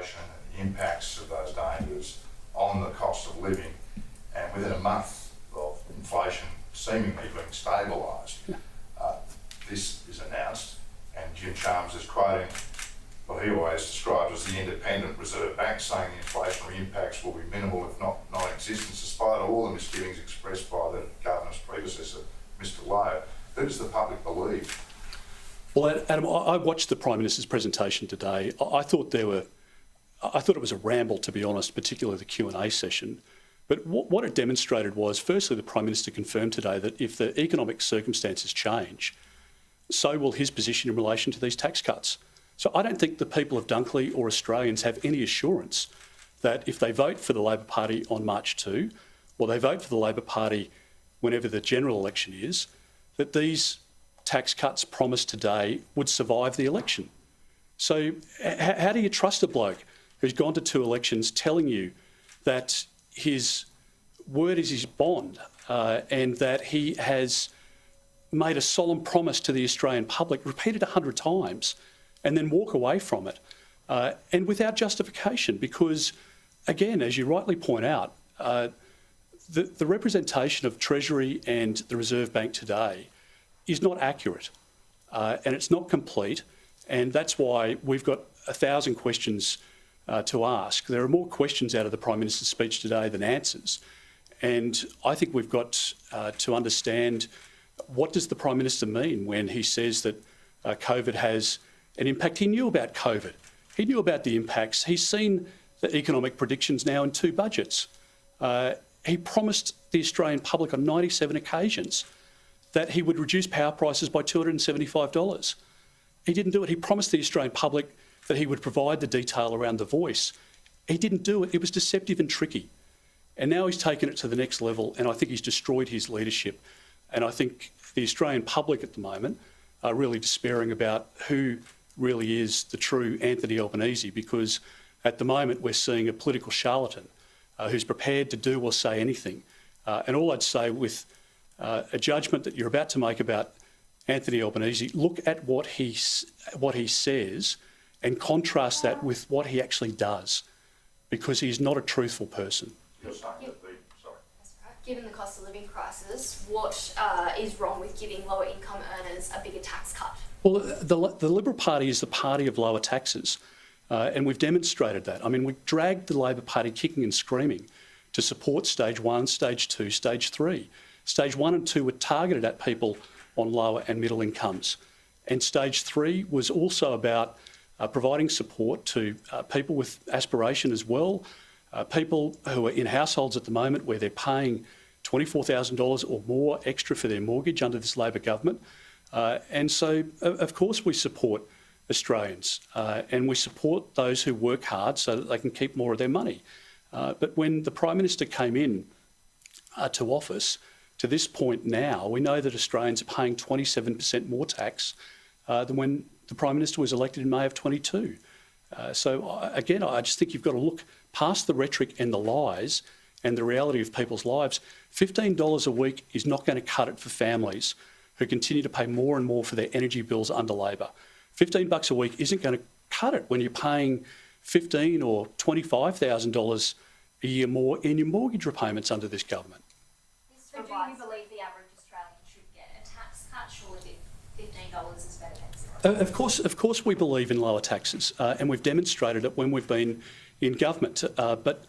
inflation and the impacts of those dangers on the cost of living, and within a month of inflation seemingly being stabilised, this is announced, and Jim Chalmers is quoting what he always described as the independent Reserve Bank, saying the inflationary impacts will be minimal if not non-existent, despite all the misgivings expressed by the governor's predecessor, Mr Lowe. Who does the public believe? Well, Adam, I watched the Prime Minister's presentation today. I thought it was a ramble, to be honest, particularly the Q&A session. But what it demonstrated was, firstly, the Prime Minister confirmed today that if the economic circumstances change, so will his position in relation to these tax cuts. So I don't think the people of Dunkley or Australians have any assurance that if they vote for the Labor Party on March 2, or they vote for the Labor Party whenever the general election is, that these tax cuts promised today would survive the election. So how do you trust a bloke who's gone to 2 elections telling you that his word is his bond and that he has made a solemn promise to the Australian public, repeated 100 times, and then walk away from it, and without justification? Because, again, as you rightly point out, the representation of Treasury and the Reserve Bank today is not accurate, and it's not complete, and that's why we've got 1,000 questions to ask. There are more questions out of the Prime Minister's speech today than answers, and I think we've got to understand, what does the Prime Minister mean when he says that COVID has an impact? He knew about COVID. He knew about the impacts. He's seen the economic predictions now in 2 budgets. He promised the Australian public on 97 occasions that he would reduce power prices by $275. He didn't do it. He promised the Australian public that he would provide the detail around the voice. He didn't do it. It was deceptive and tricky. And now he's taken it to the next level, and I think he's destroyed his leadership. And I think the Australian public at the moment are really despairing about who really is the true Anthony Albanese, because at the moment we're seeing a political charlatan who's prepared to do or say anything. And all I'd say, with a judgment that you're about to make about Anthony Albanese, look at what he says and contrast that with what he actually does, because he's not a truthful person. Given the cost of living crisis, what is wrong with giving lower income earners a bigger tax cut? Well, the Liberal Party is the party of lower taxes, and we've demonstrated that. I mean, we dragged the Labor Party kicking and screaming to support stage 1, stage 2, stage 3. Stage 1 and 2 were targeted at people on lower and middle incomes, and stage 3 was also about providing support to people with aspiration as well, people who are in households at the moment where they're paying $24,000 or more extra for their mortgage under this Labor government. And so, of course, we support Australians and we support those who work hard so that they can keep more of their money. But when the Prime Minister came in to office, to this point now, we know that Australians are paying 27% more tax than when the Prime Minister was elected in May of 22. So again, I just think you've got to look past the rhetoric and the lies and the reality of people's lives. $15 a week is not going to cut it for families who continue to pay more and more for their energy bills under Labor. $15 a week isn't going to cut it when you're paying $15,000 or $25,000 a year more in your mortgage repayments under this government. So do you believe the average Australian should get a tax cut? Surely $15 is better than zero. Of course we believe in lower taxes, and we've demonstrated it when we've been in government. But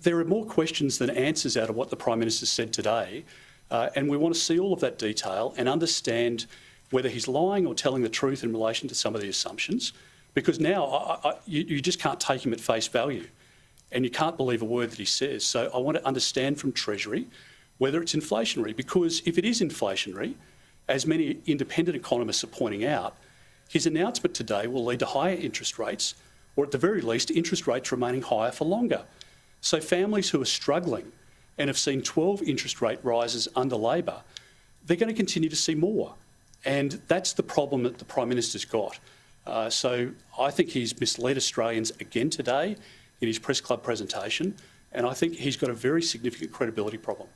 there are more questions than answers out of what the Prime Minister said today, and we want to see all of that detail and understand whether he's lying or telling the truth in relation to some of the assumptions, because now you just can't take him at face value and you can't believe a word that he says. So I want to understand from Treasury whether it's inflationary, because if it is inflationary, as many independent economists are pointing out, his announcement today will lead to higher interest rates, or at the very least, interest rates remaining higher for longer. So families who are struggling and have seen 12 interest rate rises under Labor, they're going to continue to see more. And that's the problem that the Prime Minister's got. So I think he's misled Australians again today in his press club presentation, and I think he's got a very significant credibility problem.